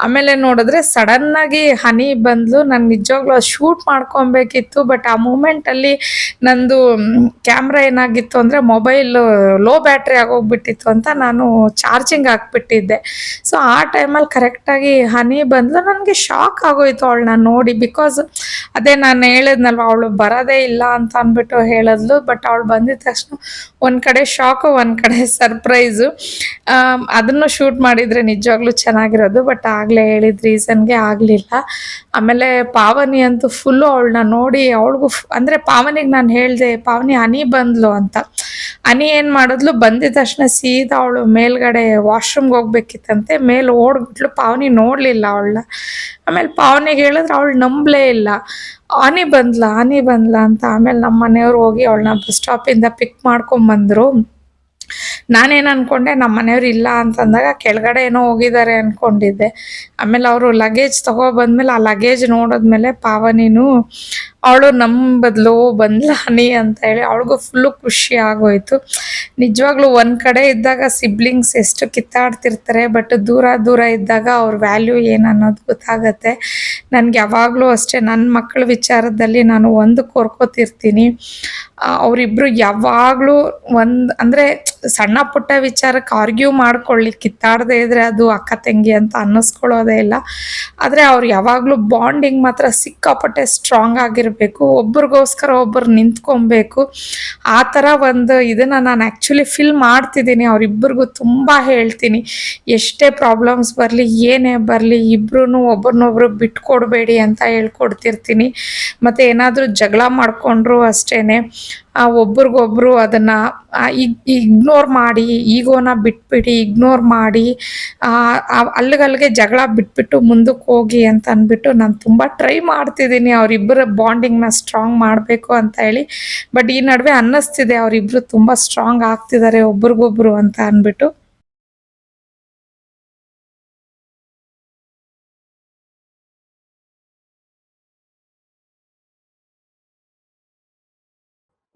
ಆಮೇಲೆ ನೋಡಿದ್ರೆ ಸಡನ್ನಾಗಿ ಹನಿ ಬಂದ್ಲು. ನಾನು ನಿಜವಾಗ್ಲೂ ಶೂಟ್ ಮಾಡ್ಕೊಬೇಕಿತ್ತು, ಬಟ್ ಆ ಮೂಮೆಂಟಲ್ಲಿ ನಂದು ಕ್ಯಾಮ್ರಾ ಏನಾಗಿತ್ತು ಅಂದರೆ ಮೊಬೈಲ್ ಲೋ ಬ್ಯಾಟ್ರಿ ಆಗೋಗ್ಬಿಟ್ಟಿತ್ತು ಅಂತ ನಾನು ಚಾರ್ಜಿಂಗ್ ಹಾಕ್ಬಿಟ್ಟಿದ್ದೆ. ಸೊ ಆ ಟೈಮಲ್ಲಿ ಕರೆಕ್ಟಾಗಿ ಹನಿ ಬಂದ್ಲು. ನನಗೆ ಶಾಕ್ ಆಗೋಯ್ತು ಅವಳನ್ನ ನೋಡಿ, ಬಿಕಾಸ್ ಅದೇ ನಾನು ಹೇಳಿದ್ನಲ್ವ ಅವಳು ಬರೋದೇ ಇಲ್ಲ ಅಂತ ಅಂದ್ಬಿಟ್ಟು ಹೇಳಿದ್ಲು. ಬಟ್ ಅವಳು ಬಂದಿದ ತಕ್ಷಣ ಒಂದು ಕಡೆ ಶಾಕು, ಒಂದು ಕಡೆ ಸರ್ಪ್ರೈಸು. ಅದನ್ನು ಶೂಟ್ ಮಾಡಿದರೆ ನಿಜವಾಗ್ಲೂ ಚೆನ್ನಾಗಿರೋದು, ಬಟ್ ಆಗಲೇ ಹೇಳಿದ ರೀಸನ್ಗೆ ಆಗಲಿಲ್ಲ. ಆಮೇಲೆ ಪಾವನಿ ಅಂತೂ ಫುಲ್ಲು ಅವಳನ್ನ ನೋಡಿ ಅವಳಿಗೂ ಅಂದರೆ ಪಾವನಿಗೆ ನಾನು ಹೇಳಿದೆ, ಪಾವನಿ ಹನಿ ಬಂದ್ಲು ಅಂತ. ಹನಿ ಏನು ಮಾಡಿದ್ಲು, ಬಂದಿದ ತಕ್ಷಣ ಸೀದಾ ಅವಳು ಮೇಲ್ಗಡೆ ವಾಶ್ರೂಮ್ಗೆ ಹೋಗ್ಬೇಕಿತ್ತಂತೆ, ಮೇಲೆ ಓಡ್ಬಿಟ್ಲು. ಪಾವನಿ ನೋಡಲಿಲ್ಲ ಅವಳನ್ನ. ಆಮೇಲೆ ಪಾವನಿಗೆ ಹೇಳಿದ್ರೆ ಅವಳು ನಂಬಲೇ ಇಲ್ಲ, ಹನಿ ಬಂದ್ಲ ಅಂತ. ಆಮೇಲೆ ನಮ್ಮ ಮನೆಯವ್ರು ಹೋಗಿ ಅವಳನ್ನ ಬಸ್ ಸ್ಟಾಪಿಂದ ಪಿಕ್ ಮಾಡ್ಕೊಂಬಂದರು. ನಾನೇನು ಅಂದ್ಕೊಂಡೆ, ನಮ್ಮ ಮನೆಯವ್ರು ಇಲ್ಲ ಅಂತಂದಾಗ ಕೆಳಗಡೆ ಏನೋ ಹೋಗಿದ್ದಾರೆ ಅಂದ್ಕೊಂಡಿದ್ದೆ. ಆಮೇಲೆ ಅವರು ಲಗೇಜ್ ತೊಗೊಬಂದ್ಮೇಲೆ ಆ ಲಗೇಜ್ ನೋಡಿದ್ಮೇಲೆ ಪಾವನಿನೂ ಅವಳು ನಮ್ಮ ಬದಲು ಬಂದ್ಲ ಹನಿ ಅಂತ ಹೇಳಿ ಅವಳಿಗೂ ಫುಲ್ಲು ಖುಷಿ ಆಗೋಯ್ತು. ನಿಜವಾಗ್ಲೂ ಒಂದು ಕಡೆ ಇದ್ದಾಗ ಸಿಬ್ಲಿಂಗ್ಸ್ ಎಷ್ಟು ಕಿತ್ತಾಡ್ತಿರ್ತಾರೆ, ಬಟ್ ದೂರ ಇದ್ದಾಗ ಅವ್ರ ವ್ಯಾಲ್ಯೂ ಏನು ಅನ್ನೋದು ಗೊತ್ತಾಗತ್ತೆ. ನನಗೆ ಯಾವಾಗಲೂ ಅಷ್ಟೇ ನನ್ನ ಮಕ್ಕಳ ವಿಚಾರದಲ್ಲಿ ನಾನು ಒಂದು ಕೋರ್ಕೋತಿರ್ತೀನಿ, ಅವರಿಬ್ಬರು ಯಾವಾಗಲೂ ಅಂದರೆ ಸಣ್ಣ ಪುಟ್ಟ ವಿಚಾರಕ್ಕೆ ಆರ್ಗ್ಯೂ ಮಾಡ್ಕೊಳ್ಳಿ, ಕಿತ್ತಾಡದೇ ಇದ್ದರೆ ಅದು ಅಕ್ಕ ತಂಗಿ ಅಂತ ಅನ್ನಿಸ್ಕೊಳ್ಳೋದೇ ಇಲ್ಲ. ಆದರೆ ಅವ್ರು ಯಾವಾಗಲೂ ಬಾಂಡಿಂಗ್ ಮಾತ್ರ ಸಿಕ್ಕಾಪಟ್ಟೆ ಸ್ಟ್ರಾಂಗ್ ಆಗಿರಬೇಕು, ಒಬ್ರಿಗೋಸ್ಕರ ಒಬ್ಬರು ನಿಂತ್ಕೊಬೇಕು. ಆ ಥರ ಒಂದು ಇದನ್ನು ನಾನು ಆ್ಯಕ್ಚುಲಿ ಫೀಲ್ ಮಾಡ್ತಿದ್ದೀನಿ. ಅವರಿಬ್ಬರಿಗೂ ತುಂಬ ಹೇಳ್ತೀನಿ, ಎಷ್ಟೇ ಪ್ರಾಬ್ಲಮ್ಸ್ ಬರಲಿ ಏನೇ ಬರಲಿ ಇಬ್ಬರೂ ಒಬ್ರನ್ನೊಬ್ರು ಬಿಟ್ಕೊಡ್ಬೇಡಿ ಅಂತ ಹೇಳ್ಕೊಡ್ತಿರ್ತೀನಿ. ಮತ್ತು ಏನಾದರೂ ಜಗಳ ಮಾಡಿಕೊಂಡ್ರು ಅಷ್ಟೇ ಒಬ್ರಿಗೊಬ್ರು ಅದನ್ನು ಇಗ್ನೋರ್ ಮಾಡಿ, ಈಗೋನ ಬಿಟ್ಬಿಡಿ, ಇಗ್ನೋರ್ ಮಾಡಿ ಅಲ್ಲಿಗಲ್ಲಿಗೆ ಜಗಳ ಬಿಟ್ಬಿಟ್ಟು ಮುಂದಕ್ಕೆ ಹೋಗಿ ಅಂತ ಅಂದ್ಬಿಟ್ಟು ನಾನು ತುಂಬ ಟ್ರೈ ಮಾಡ್ತಿದ್ದೀನಿ ಅವರಿಬ್ಬರ ಬಾಂಡಿಂಗ್ನ ಸ್ಟ್ರಾಂಗ್ ಮಾಡಬೇಕು ಅಂತ ಹೇಳಿ. ಬಟ್ ಈ ನಡುವೆ ಅನ್ನಿಸ್ತಿದೆ ಅವರಿಬ್ಬರು ತುಂಬ ಸ್ಟ್ರಾಂಗ್ ಆಗ್ತಿದ್ದಾರೆ ಒಬ್ರಿಗೊಬ್ರು ಅಂತ ಅಂದ್ಬಿಟ್ಟು.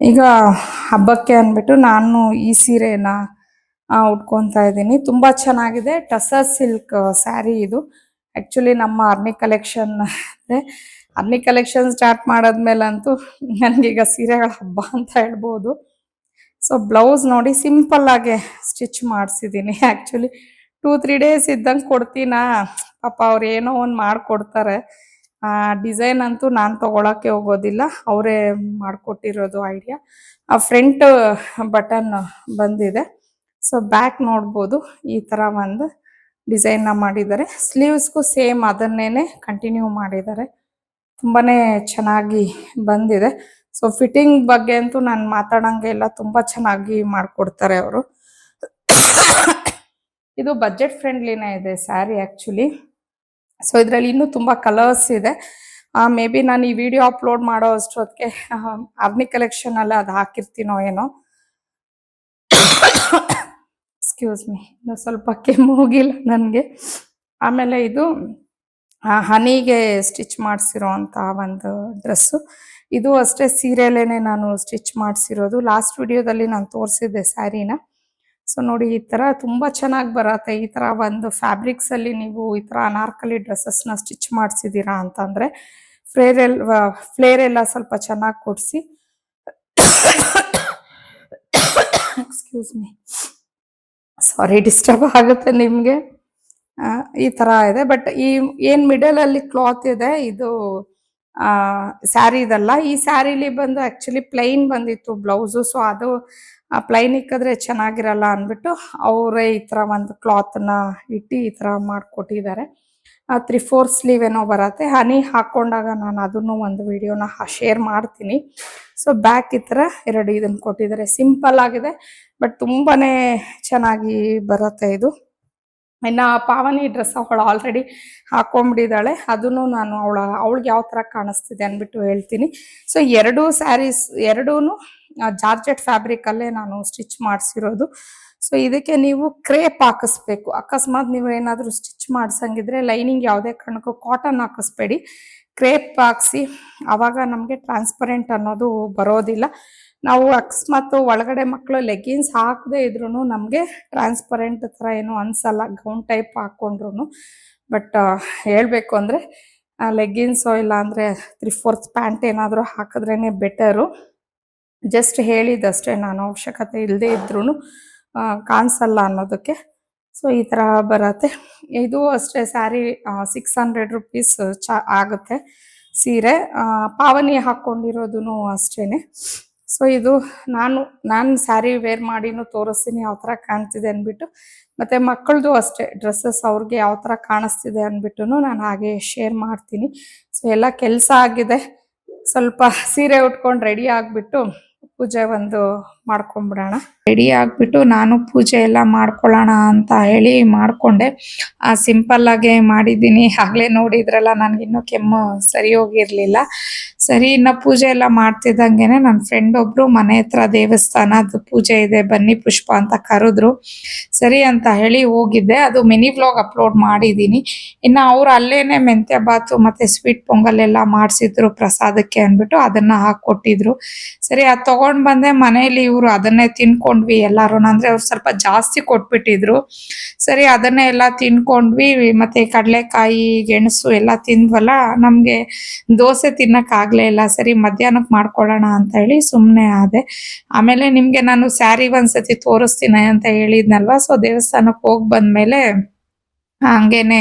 ಈಗ ಹಬ್ಬಕ್ಕೆ ಅಂದ್ಬಿಟ್ಟು ನಾನು ಈ ಸೀರೆನ ಉಟ್ಕೊತಾ ಇದ್ದೀನಿ. ತುಂಬ ಚೆನ್ನಾಗಿದೆ, ಟಸರ್ ಸಿಲ್ಕ್ ಸ್ಯಾರಿ ಇದು. ಆ್ಯಕ್ಚುಲಿ ನಮ್ಮ ಅರ್ನಿ ಕಲೆಕ್ಷನ್ ಇದೆ. ಅರ್ನಿ ಕಲೆಕ್ಷನ್ ಸ್ಟಾರ್ಟ್ ಮಾಡಾದ್ಮೇಲಂತೂ ನನಗೀಗ ಸೀರೆಗಳ ಹಬ್ಬ ಅಂತ ಹೇಳ್ಬೋದು. ಸೊ ಬ್ಲೌಸ್ ನೋಡಿ ಸಿಂಪಲ್ಲಾಗೆ ಸ್ಟಿಚ್ ಮಾಡಿಸಿದ್ದೀನಿ. ಆ್ಯಕ್ಚುಲಿ 2-3 ಡೇಸ್ ಇದ್ದಂಗೆ ಕೊಡ್ತೀನಾ, ಪಾಪ ಅವ್ರು ಏನೋ ಒಂದು ಮಾಡಿಕೊಡ್ತಾರೆ. ಡಿಸೈನ್ ಅಂತೂ ನಾನು ತೊಗೊಳಕ್ಕೆ ಹೋಗೋದಿಲ್ಲ, ಅವರೇ ಮಾಡಿಕೊಟ್ಟಿರೋದು ಐಡಿಯಾ. ಆ ಫ್ರಂಟ್ ಬಟನ್ ಬಂದಿದೆ. ಸೊ ಬ್ಯಾಕ್ ನೋಡ್ಬೋದು ಈ ಥರ ಒಂದು ಡಿಸೈನ್ನ ಮಾಡಿದ್ದಾರೆ. ಸ್ಲೀವ್ಸ್ಗೂ ಸೇಮ್ ಅದನ್ನೇ ಕಂಟಿನ್ಯೂ ಮಾಡಿದ್ದಾರೆ. ತುಂಬಾ ಚೆನ್ನಾಗಿ ಬಂದಿದೆ. ಸೊ ಫಿಟ್ಟಿಂಗ್ ಬಗ್ಗೆ ಅಂತೂ ನಾನು ಮಾತಾಡೋಂಗೆ ಇಲ್ಲ, ತುಂಬ ಚೆನ್ನಾಗಿ ಮಾಡಿಕೊಡ್ತಾರೆ ಅವರು. ಇದು ಬಜೆಟ್ ಫ್ರೆಂಡ್ಲಿನೇ ಇದೆ ಸ್ಯಾರಿ ಆ್ಯಕ್ಚುಲಿ. ಸೊ ಇದರಲ್ಲಿ ಇನ್ನೂ ತುಂಬ ಕಲರ್ಸ್ ಇದೆ. ಮೇ ಬಿ ನಾನು ಈ ವಿಡಿಯೋ ಅಪ್ಲೋಡ್ ಮಾಡೋ ಅಷ್ಟೊತ್ತಿಗೆ ಅರ್ನಿ ಕಲೆಕ್ಷನಲ್ಲಿ ಅದು ಹಾಕಿರ್ತೀನೋ ಏನೋ. ಎಕ್ಸ್ಕ್ಯೂಸ್ ಮೀ, ಇನ್ನೂ ಸ್ವಲ್ಪ ಕೆಮ್ಮು ಹೋಗಿಲ್ಲ ನನಗೆ. ಆಮೇಲೆ ಇದು ಹನಿಗೆ ಸ್ಟಿಚ್ ಮಾಡಿಸಿರೋ ಅಂಥ ಒಂದು ಡ್ರೆಸ್ಸು. ಇದು ಅಷ್ಟೇ ಸೀರೆಯಲ್ಲೇ ನಾನು ಸ್ಟಿಚ್ ಮಾಡಿಸಿರೋದು. ಲಾಸ್ಟ್ ವಿಡಿಯೋದಲ್ಲಿ ನಾನು ತೋರಿಸಿದ್ದೆ ಸ್ಯಾರಿನ. ಸೊ ನೋಡಿ ಈ ಥರ ತುಂಬ ಚೆನ್ನಾಗಿ ಬರುತ್ತೆ. ಈ ಥರ ಒಂದು ಫ್ಯಾಬ್ರಿಕ್ಸಲ್ಲಿ ನೀವು ಈ ಥರ ಅನಾರ್ಕಲಿ ಡ್ರೆಸ್ಸಸ್ನ ಸ್ಟಿಚ್ ಮಾಡಿಸಿದ್ದೀರಾ ಅಂತಂದರೆ ಫ್ಲೇರ್ ಎಲ್ಲ ಸ್ವಲ್ಪ ಚೆನ್ನಾಗಿ ಕೊಡಿಸಿ, ಎಕ್ಸ್ಕ್ಯೂಸ್ ಮೀ, ಸಾರಿ ಡಿಸ್ಟರ್ಬ್ ಆಗುತ್ತೆ ನಿಮಗೆ. ಈ ತರ ಇದೆ. ಬಟ್ ಈ ಏನ್ ಮಿಡಲ್ ಅಲ್ಲಿ ಕ್ಲಾತ್ ಇದೆ ಇದು ಸ್ಯಾರಿದಲ್ಲ. ಈ ಸ್ಯಾರಿಲಿ ಬಂದು ಆಕ್ಚುಲಿ ಪ್ಲೈನ್ ಬಂದಿತ್ತು ಬ್ಲೌಸು. ಸೊ ಅದು ಪ್ಲೈನ್ ಇಕ್ಕಿದ್ರೆ ಚೆನ್ನಾಗಿರಲ್ಲ ಅಂದ್ಬಿಟ್ಟು ಅವರೇ ಈ ತರ ಒಂದು ಕ್ಲಾತ್ ನ ಇಟ್ಟು ಈ ತರ ಮಾಡ್ಕೊಟ್ಟಿದ್ದಾರೆ. 3/4 ಸ್ಲೀವ್ ಏನೋ ಬರತ್ತೆ. ಹನಿ ಹಾಕೊಂಡಾಗ ನಾನು ಅದನ್ನು ಒಂದು ವಿಡಿಯೋನ ಶೇರ್ ಮಾಡ್ತೀನಿ. ಸೊ ಬ್ಯಾಕ್ ಈ ತರ 2 ಇದನ್ನ ಕೊಟ್ಟಿದ್ದಾರೆ. ಸಿಂಪಲ್ ಆಗಿದೆ ಬಟ್ ತುಂಬಾನೇ ಚೆನ್ನಾಗಿ ಬರುತ್ತೆ ಇದು. ಇನ್ನ ಪಾವನಿ ಡ್ರೆಸ್ ಅವಳು ಆಲ್ರೆಡಿ ಹಾಕೊಂಡ್ಬಿಟ್ಟಿದ್ದಾಳೆ. ಅದನ್ನು ನಾನು ಅವಳಿಗೆ ಯಾವ ತರ ಕಾಣಿಸ್ತಿದೆ ಅಂದ್ಬಿಟ್ಟು ಹೇಳ್ತೀನಿ. ಸೊ 2 ಸ್ಯಾರೀಸ್ ಎರಡೂನು ಜಾರ್ಜೆಟ್ ಫ್ಯಾಬ್ರಿಕ್ ಅಲ್ಲೇ ನಾನು ಸ್ಟಿಚ್ ಮಾಡಿಸಿರೋದು. ಸೊ ಇದಕ್ಕೆ ನೀವು ಕ್ರೇಪ್ ಹಾಕಿಸ್ಬೇಕು. ಅಕಸ್ಮಾತ್ ನೀವು ಏನಾದರೂ ಸ್ಟಿಚ್ ಮಾಡ್ಸಂಗಿದ್ರೆ ಲೈನಿಂಗ್ ಯಾವುದೇ ಕಾರಣಕ್ಕೂ ಕಾಟನ್ ಹಾಕಿಸ್ಬೇಡಿ, ಕ್ರೇಪ್ ಹಾಕ್ಸಿ. ಆವಾಗ ನಮಗೆ ಟ್ರಾನ್ಸ್ಪರೆಂಟ್ ಅನ್ನೋದು ಬರೋದಿಲ್ಲ. ನಾವು ಅಕಸ್ಮಾತ್ ಒಳಗಡೆ ಮಕ್ಕಳು ಲೆಗ್ಗಿನ್ಸ್ ಹಾಕದೇ ಇದ್ರೂ ನಮಗೆ ಟ್ರಾನ್ಸ್ಪರೆಂಟ್ ಥರ ಏನು ಅನ್ಸಲ್ಲ ಗೌನ್ ಟೈಪ್ ಹಾಕ್ಕೊಂಡ್ರು. ಬಟ್ ಹೇಳಬೇಕು ಅಂದರೆ ಲೆಗ್ಗಿನ್ಸೋ ಇಲ್ಲ ಅಂದರೆ 3/4 ಪ್ಯಾಂಟ್ ಏನಾದರೂ ಹಾಕಿದ್ರೇ ಬೆಟರು. ಜಸ್ಟ್ ಹೇಳಿದ್ದಷ್ಟೇ ನಾನು, ಅವಶ್ಯಕತೆ ಇಲ್ಲದೆ ಇದ್ರೂ ಕಾಣಿಸಲ್ಲ ಅನ್ನೋದಕ್ಕೆ. ಸೊ ಈ ಥರ ಬರುತ್ತೆ. ಇದು ಅಷ್ಟೇ ಸ್ಯಾರಿ 600 ರುಪೀಸ್ ಆಗುತ್ತೆ ಸೀರೆ. ಪಾವನಿ ಹಾಕ್ಕೊಂಡಿರೋದು ಅಷ್ಟೇನೆ. ಸೊ ಇದು ನಾನು ಸ್ಯಾರಿ ವೇರ್ ಮಾಡಿನೂ ತೋರಿಸ್ತೀನಿ ಯಾವ ಥರ ಕಾಣ್ತಿದೆ ಅಂದ್ಬಿಟ್ಟು. ಮತ್ತು ಮಕ್ಕಳದು ಅಷ್ಟೇ ಡ್ರೆಸ್ಸಸ್ ಅವ್ರಿಗೆ ಯಾವ ಥರ ಕಾಣಿಸ್ತಿದೆ ಅಂದ್ಬಿಟ್ಟು ನಾನು ಹಾಗೆ ಶೇರ್ ಮಾಡ್ತೀನಿ. ಸೊ ಎಲ್ಲ ಕೆಲಸ ಆಗಿದೆ. ಸ್ವಲ್ಪ ಸೀರೆ ಉಟ್ಕೊಂಡು ರೆಡಿ ಆಗಿಬಿಟ್ಟು ಪೂಜೆ ಒಂದು ಮಾಡ್ಕೊಂಬಿಡೋಣ. ರೆಡಿ ಆಗಿಬಿಟ್ಟು ನಾನು ಪೂಜೆ ಎಲ್ಲ ಮಾಡ್ಕೊಳ್ಳೋಣ ಅಂತ ಹೇಳಿ ಮಾಡಿಕೊಂಡೆ. ಸಿಂಪಲ್ ಆಗೇ ಮಾಡಿದ್ದೀನಿ. ಆಗಲೇ ನೋಡಿದ್ರಲ್ಲ, ನನಗಿನ್ನೂ ಕೆಮ್ಮು ಸರಿ ಹೋಗಿರಲಿಲ್ಲ. ಸರಿ ಇನ್ನು ಪೂಜೆ ಎಲ್ಲ ಮಾಡ್ತಿದ್ದಂಗೆನೆ ನನ್ನ ಫ್ರೆಂಡ್ ಒಬ್ರು ಮನೆ ಹತ್ರ ದೇವಸ್ಥಾನದ ಪೂಜೆ ಇದೆ ಬನ್ನಿ ಪುಷ್ಪ ಅಂತ ಕರೆದ್ರು. ಸರಿ ಅಂತ ಹೇಳಿ ಹೋಗಿದ್ದೆ. ಅದು ಮಿನಿ ವ್ಲಾಗ್ ಅಪ್ಲೋಡ್ ಮಾಡಿದ್ದೀನಿ. ಇನ್ನು ಅವ್ರು ಅಲ್ಲೇನೆ ಮೆಂತ್ಯ ಬಾತು ಮತ್ತೆ ಸ್ವೀಟ್ ಪೊಂಗಲ್ ಎಲ್ಲ ಮಾಡಿಸಿದ್ರು ಪ್ರಸಾದಕ್ಕೆ ಅಂದ್ಬಿಟ್ಟು ಅದನ್ನ ಹಾಕೊಟ್ಟಿದ್ರು. ಸರಿ ಅದು ತಗೊಂಡ್ ಬಂದೆ. ಮನೇಲಿ ಇವರು ಅದನ್ನೇ ತಿನ್ಕೊಂಡ್ವಿ ಎಲ್ಲಾರು. ಅಂದ್ರೆ ಅವ್ರು ಸ್ವಲ್ಪ ಜಾಸ್ತಿ ಕೊಟ್ಬಿಟ್ಟಿದ್ರು. ಸರಿ ಅದನ್ನೇ ಎಲ್ಲ ತಿನ್ಕೊಂಡ್ವಿ. ಮತ್ತೆ ಕಡಲೆಕಾಯಿ ಗೆಣಸು ಎಲ್ಲ ತಿಂದ್ವಲ್ಲ, ನಮ್ಗೆ ದೋಸೆ ತಿನ್ನಕ್ ಆಗ್ಲೇ ಇಲ್ಲ. ಸರಿ ಮಧ್ಯಾಹ್ನಕ್ಕೆ ಮಾಡ್ಕೊಳ್ಳೋಣ ಅಂತ ಹೇಳಿ ಸುಮ್ಮನೆ ಆದೆ. ಆಮೇಲೆ ನಿಮ್ಗೆ ನಾನು ಸ್ಯಾರಿ ಒಂದ್ಸತಿ ತೋರಿಸ್ತೀನಿ ಅಂತ ಹೇಳಿದ್ನಲ್ವಾ. ಸೊ ದೇವಸ್ಥಾನಕ್ಕೆ ಹೋಗಿ ಬಂದ್ಮೇಲೆ ಹಂಗೇನೆ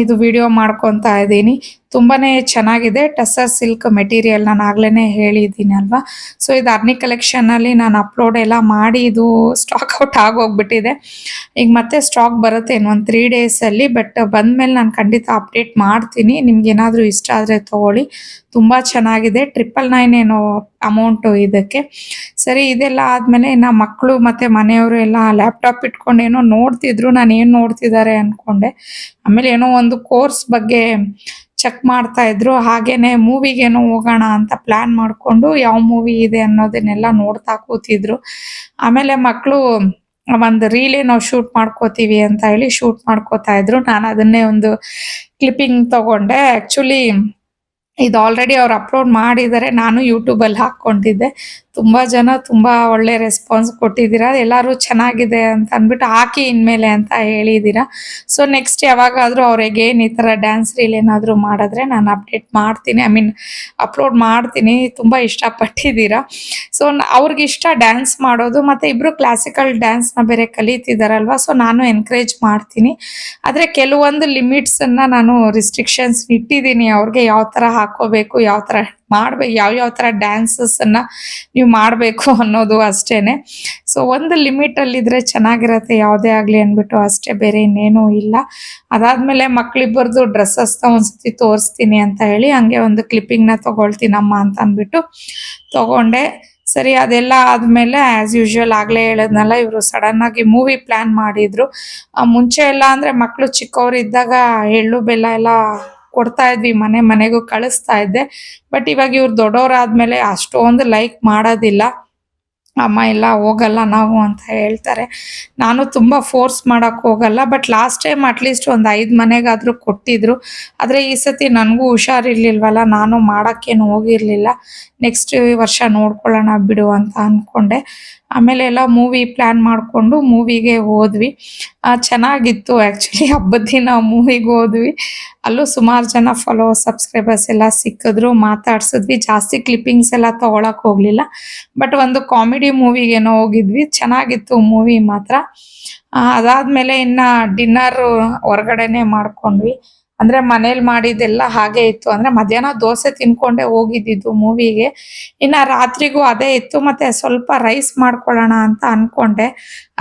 ಇದು ವಿಡಿಯೋ ಮಾಡ್ಕೊತಾ ಇದ್ದೀನಿ. ತುಂಬಾನೇ ಚೆನ್ನಾಗಿದೆ. ಟಸರ್ ಸಿಲ್ಕ್ ಮೆಟೀರಿಯಲ್ ನಾನು ಆಗ್ಲೇ ಹೇಳಿದ್ದೀನಿ ಅಲ್ವಾ. ಸೊ ಇದು ಅರ್ನಿ ಕಲೆಕ್ಷನ್ ಅಲ್ಲಿ ನಾನು ಅಪ್ಲೋಡ್ ಎಲ್ಲ ಮಾಡಿ ಇದು ಸ್ಟಾಕ್ ಔಟ್ ಆಗೋಗ್ಬಿಟ್ಟಿದೆ. ಈಗ ಮತ್ತೆ ಸ್ಟಾಕ್ ಬರುತ್ತೆ ಇನ್ನೊಂದು 3 days ಅಲ್ಲಿ. ಬಟ್ ಬಂದ್ಮೇಲೆ ನಾನು ಖಂಡಿತ ಅಪ್ಡೇಟ್ ಮಾಡ್ತೀನಿ. ನಿಮ್ಗೆ ಏನಾದರೂ ಇಷ್ಟ ಆದರೆ ತಗೊಳ್ಳಿ. ತುಂಬಾ ಚೆನ್ನಾಗಿದೆ. 999 ಏನೋ ಅಮೌಂಟು ಇದಕ್ಕೆ. ಸರಿ ಇದೆಲ್ಲ ಆದ್ಮೇಲೆ ಇನ್ನು ಮಕ್ಕಳು ಮತ್ತೆ ಮನೆಯವರು ಎಲ್ಲ ಲ್ಯಾಪ್ಟಾಪ್ ಇಟ್ಕೊಂಡು ಏನೋ ನೋಡ್ತಿದ್ರು. ನಾನು ಏನು ನೋಡ್ತಿದ್ದಾರೆ ಅನ್ಕೊಂಡೆ. ಆಮೇಲೆ ಏನೋ ಒಂದು ಕೋರ್ಸ್ ಬಗ್ಗೆ ಚೆಕ್ ಮಾಡ್ತಾ ಇದ್ರು. ಹಾಗೇನೆ ಮೂವಿಗೇನೋ ಹೋಗೋಣ ಅಂತ ಪ್ಲಾನ್ ಮಾಡ್ಕೊಂಡು ಯಾವ ಮೂವಿ ಇದೆ ಅನ್ನೋದನ್ನೆಲ್ಲ ನೋಡ್ತಾ ಕೂತಿದ್ರು. ಆಮೇಲೆ ಮಕ್ಕಳು ಒಂದು ರೀಲೇ ನಾವು ಶೂಟ್ ಮಾಡ್ಕೋತೀವಿ ಅಂತ ಹೇಳಿ ಶೂಟ್ ಮಾಡ್ಕೋತಾ ಇದ್ರು. ನಾನು ಅದನ್ನೇ ಒಂದು ಕ್ಲಿಪ್ಪಿಂಗ್ ತಗೊಂಡೆ. ಆಕ್ಚುಲಿ ಇದು ಆಲ್ರೆಡಿ ಅವ್ರು ಅಪ್ಲೋಡ್ ಮಾಡಿದ್ದಾರೆ. ನಾನು ಯೂಟ್ಯೂಬಲ್ಲಿ ಹಾಕ್ಕೊಂಡಿದ್ದೆ. ತುಂಬ ಜನ ತುಂಬ ಒಳ್ಳೆ ರೆಸ್ಪಾನ್ಸ್ ಕೊಟ್ಟಿದ್ದೀರಾ. ಎಲ್ಲರೂ ಚೆನ್ನಾಗಿದೆ ಅಂತ ಅಂದ್ಬಿಟ್ಟು ಹಾಕಿ ಇನ್ಮೇಲೆ ಅಂತ ಹೇಳಿದ್ದೀರಾ. ಸೊ ನೆಕ್ಸ್ಟ್ ಯಾವಾಗಾದರೂ ಅವ್ರಿಗೆ ಈ ಥರ ಡ್ಯಾನ್ಸ್ ರೀಲ್ ಏನಾದರೂ ಮಾಡಿದ್ರೆ ನಾನು ಅಪ್ಡೇಟ್ ಮಾಡ್ತೀನಿ. ಅಪ್ಲೋಡ್ ಮಾಡ್ತೀನಿ. ತುಂಬ ಇಷ್ಟಪಟ್ಟಿದ್ದೀರಾ. ಸೊ ಅವ್ರಿಗಿಷ್ಟ ಡ್ಯಾನ್ಸ್ ಮಾಡೋದು. ಮತ್ತು ಇಬ್ಬರು ಕ್ಲಾಸಿಕಲ್ ಡ್ಯಾನ್ಸ್ನ ಬೇರೆ ಕಲಿತಿದ್ದಾರಲ್ವ. ಸೊ ನಾನು ಎನ್ಕರೇಜ್ ಮಾಡ್ತೀನಿ. ಆದರೆ ಕೆಲವೊಂದು ಲಿಮಿಟ್ಸನ್ನು ನಾನು ರಿಸ್ಟ್ರಿಕ್ಷನ್ಸ್ ಇಟ್ಟಿದ್ದೀನಿ ಅವ್ರಿಗೆ. ಯಾವ ಥರ ಹಾಕೋಬೇಕು, ಯಾವ ಥರ ಮಾಡ್ಬೇಕು, ಯಾವ ಥರ ಡ್ಯಾನ್ಸಸ್ಸನ್ನು ನೀವು ಮಾಡಬೇಕು ಅನ್ನೋದು ಅಷ್ಟೇನೆ. ಸೊ ಒಂದು ಲಿಮಿಟಲ್ಲಿದ್ದರೆ ಚೆನ್ನಾಗಿರತ್ತೆ ಯಾವುದೇ ಆಗಲಿ ಅಂದ್ಬಿಟ್ಟು ಅಷ್ಟೇ, ಬೇರೆ ಇನ್ನೇನೂ ಇಲ್ಲ. ಅದಾದಮೇಲೆ ಮಕ್ಕಳಿಬ್ಬರದು ಡ್ರೆಸ್ಸಸ್ನ ಒಂದ್ಸತಿ ತೋರಿಸ್ತೀನಿ ಅಂತ ಹೇಳಿ ಹಂಗೆ ಒಂದು ಕ್ಲಿಪ್ಪಿಂಗ್ನ ತೊಗೊಳ್ತೀನಮ್ಮ ಅಂತ ಅಂದ್ಬಿಟ್ಟು ತೊಗೊಂಡೆ. ಸರಿ ಅದೆಲ್ಲ ಆದಮೇಲೆ ಆ್ಯಸ್ ಯೂಶ್ವಲ್ ಆಗಲೇ ಹೇಳಿದ್ನಲ್ಲ, ಇವರು ಸಡನ್ನಾಗಿ ಮೂವಿ ಪ್ಲ್ಯಾನ್ ಮಾಡಿದರು. ಮುಂಚೆ ಎಲ್ಲ ಅಂದರೆ ಮಕ್ಕಳು ಚಿಕ್ಕವರಿದ್ದಾಗ ಎಳ್ಳು ಬೆಲ್ಲ ಎಲ್ಲ ಕೊಡ್ತಾ ಇದ್ವಿ, ಮನೆಗೂ ಕಳಿಸ್ತಾ ಇದ್ದೆ. ಬಟ್ ಇವಾಗ ಇವ್ರು ದೊಡ್ಡವರಾದ್ಮೇಲೆ ಅಷ್ಟೊಂದು ಲೈಕ್ ಮಾಡೋದಿಲ್ಲ. ಅಮ್ಮ ಎಲ್ಲ ಹೋಗಲ್ಲ ನಾವು ಅಂತ ಹೇಳ್ತಾರೆ. ನಾನು ತುಂಬ ಫೋರ್ಸ್ ಮಾಡೋಕ್ಕೆ ಹೋಗಲ್ಲ. ಬಟ್ ಲಾಸ್ಟ್ ಟೈಮ್ ಅಟ್ಲೀಸ್ಟ್ ಒಂದು 5 ಮನೆಗಾದರೂ ಕೊಟ್ಟಿದ್ರು. ಆದರೆ ಈ ಸತಿ ನನಗೂ ಹುಷಾರಿರ್ಲಿಲ್ವಲ್ಲ, ನಾನು ಮಾಡೋಕ್ಕೇನು ಹೋಗಿರಲಿಲ್ಲ. ನೆಕ್ಸ್ಟ್ ವರ್ಷ ನೋಡ್ಕೊಳ್ಳೋಣ ಬಿಡು ಅಂತ ಅಂದ್ಕೊಂಡೆ. ಆಮೇಲೆ ಎಲ್ಲ ಮೂವಿ ಪ್ಲ್ಯಾನ್ ಮಾಡಿಕೊಂಡು ಮೂವಿಗೆ ಹೋದ್ವಿ. ಚೆನ್ನಾಗಿತ್ತು ಆ್ಯಕ್ಚುಲಿ ಹಬ್ಬದ ದಿನ ಮೂವಿಗೆ ಹೋದ್ವಿ. ಅಲ್ಲೂ ಸುಮಾರು ಜನ ಫಾಲೋವರ್ಸ್ ಸಬ್ಸ್ಕ್ರೈಬರ್ಸ್ ಎಲ್ಲ ಸಿಕ್ಕಿದ್ರು, ಮಾತಾಡ್ಸಿದ್ವಿ. ಜಾಸ್ತಿ ಕ್ಲಿಪ್ಪಿಂಗ್ಸ್ ಎಲ್ಲ ತೊಗೊಳಕ್ಕೆ ಹೋಗಲಿಲ್ಲ. ಬಟ್ ಒಂದು ಕಾಮಿಡಿ ಮೂವಿಗೇನೋ ಹೋಗಿದ್ವಿ. ಚೆನ್ನಾಗಿತ್ತು ಮೂವಿ ಮಾತ್ರ. ಅದಾದಮೇಲೆ ಇನ್ನು ಡಿನ್ನರು ಹೊರಗಡೆನೇ ಮಾಡ್ಕೊಂಡ್ವಿ. ಅಂದರೆ ಮನೇಲಿ ಮಾಡಿದ್ದೆಲ್ಲ ಹಾಗೆ ಇತ್ತು. ಅಂದರೆ ಮಧ್ಯಾಹ್ನ ದೋಸೆ ತಿನ್ಕೊಂಡೇ ಹೋಗಿದ್ದಿದ್ದು ಮೂವಿಗೆ. ಇನ್ನು ರಾತ್ರಿಗೂ ಅದೇ ಇತ್ತು. ಮತ್ತು ಸ್ವಲ್ಪ ರೈಸ್ ಮಾಡ್ಕೊಳ್ಳೋಣ ಅಂತ ಅಂದ್ಕೊಂಡೆ.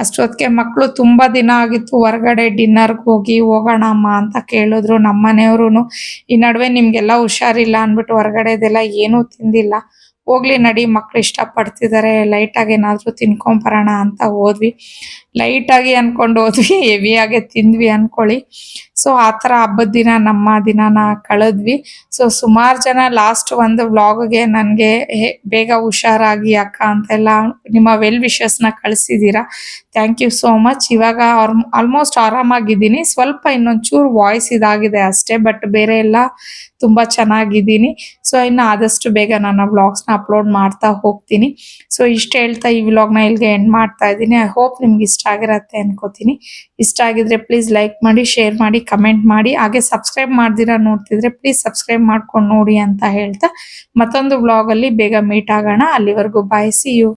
ಅಷ್ಟೊತ್ತಿಗೆ ಮಕ್ಕಳು ತುಂಬ ದಿನ ಆಗಿತ್ತು ಹೊರಗಡೆ ಡಿನ್ನರ್ಗೆ ಹೋಗೋಣ ಅಮ್ಮ ಅಂತ ಕೇಳಿದ್ರು. ನಮ್ಮ ಮನೆಯವ್ರೂ ಈ ನಡುವೆ ನಿಮಗೆಲ್ಲ ಹುಷಾರಿಲ್ಲ ಅಂದ್ಬಿಟ್ಟು ಹೊರಗಡೆದೆಲ್ಲ ಏನೂ ತಿಂದಿಲ್ಲ. ಹೋಗ್ಲಿ ನಡಿ, ಮಕ್ಳು ಇಷ್ಟಪಡ್ತಿದ್ದಾರೆ, ಲೈಟಾಗಿ ಏನಾದರೂ ತಿನ್ಕೊಂಬರೋಣ ಅಂತ ಹೋದ್ವಿ. ಲೈಟಾಗಿ ಅಂದ್ಕೊಂಡು ಹೋದ್ವಿ, ಹೆವಿಯಾಗೆ ತಿಂದ್ವಿ ಅಂದ್ಕೊಳ್ಳಿ. ಸೊ ಆ ಥರ ಹಬ್ಬದ ದಿನ ನಮ್ಮ ದಿನಾನ ಕಳೆದ್ವಿ. ಸೊ ಸುಮಾರು ಜನ ಲಾಸ್ಟ್ ಒಂದು ವ್ಲಾಗ್ಗೆ ನನಗೆ ಬೇಗ ಹುಷಾರಾಗಿ ಅಕ್ಕ ಅಂತೆಲ್ಲ ನಿಮ್ಮ ವೆಲ್ ವಿಶಸ್ನ ಕಳಿಸಿದ್ದೀರಾ. Thank you so much. ಇವಾಗ ಆಲ್ಮೋಸ್ಟ್ ಆರಾಮಾಗಿದ್ದೀನಿ. ಸ್ವಲ್ಪ ಇನ್ನೊಂಚೂರು ವಾಯ್ಸ್ ಇದಾಗಿದೆ ಅಷ್ಟೇ, ಬಟ್ ಬೇರೆ ಎಲ್ಲ ತುಂಬ ಚೆನ್ನಾಗಿದ್ದೀನಿ. ಸೊ ಇನ್ನು ಆದಷ್ಟು ಬೇಗ ನನ್ನ ವ್ಲಾಗ್ಸ್ನ ಅಪ್ಲೋಡ್ ಮಾಡ್ತಾ ಹೋಗ್ತೀನಿ. ಸೊ ಇಷ್ಟು ಹೇಳ್ತಾ ಈ ವ್ಲಾಗ್ನ ಇಲ್ಲಿಗೆ ಎಂಡ್ ಮಾಡ್ತಾ ಇದ್ದೀನಿ. ಐ ಹೋಪ್ ನಿಮ್ಗೆ ಇಷ್ಟ ಆಗಿರತ್ತೆ ಅನ್ಕೋತೀನಿ. ಇಷ್ಟ ಆಗಿದ್ರೆ ಪ್ಲೀಸ್ ಲೈಕ್ ಮಾಡಿ, ಶೇರ್ ಮಾಡಿ, ಕಮೆಂಟ್ ಮಾಡಿ. ಹಾಗೆ ಸಬ್ಸ್ಕ್ರೈಬ್ ಮಾಡ್ದಿರಾ ನೋಡ್ತಿದ್ರೆ ಪ್ಲೀಸ್ ಸಬ್ಸ್ಕ್ರೈಬ್ ಮಾಡ್ಕೊಂಡು ನೋಡಿ ಅಂತ ಹೇಳ್ತಾ ಮತ್ತೊಂದು ವ್ಲಾಗಲ್ಲಿ ಬೇಗ ಮೀಟ್ ಆಗೋಣ. ಅಲ್ಲಿವರೆಗೂ ಬಾಯ್, ಸಿ ಯು.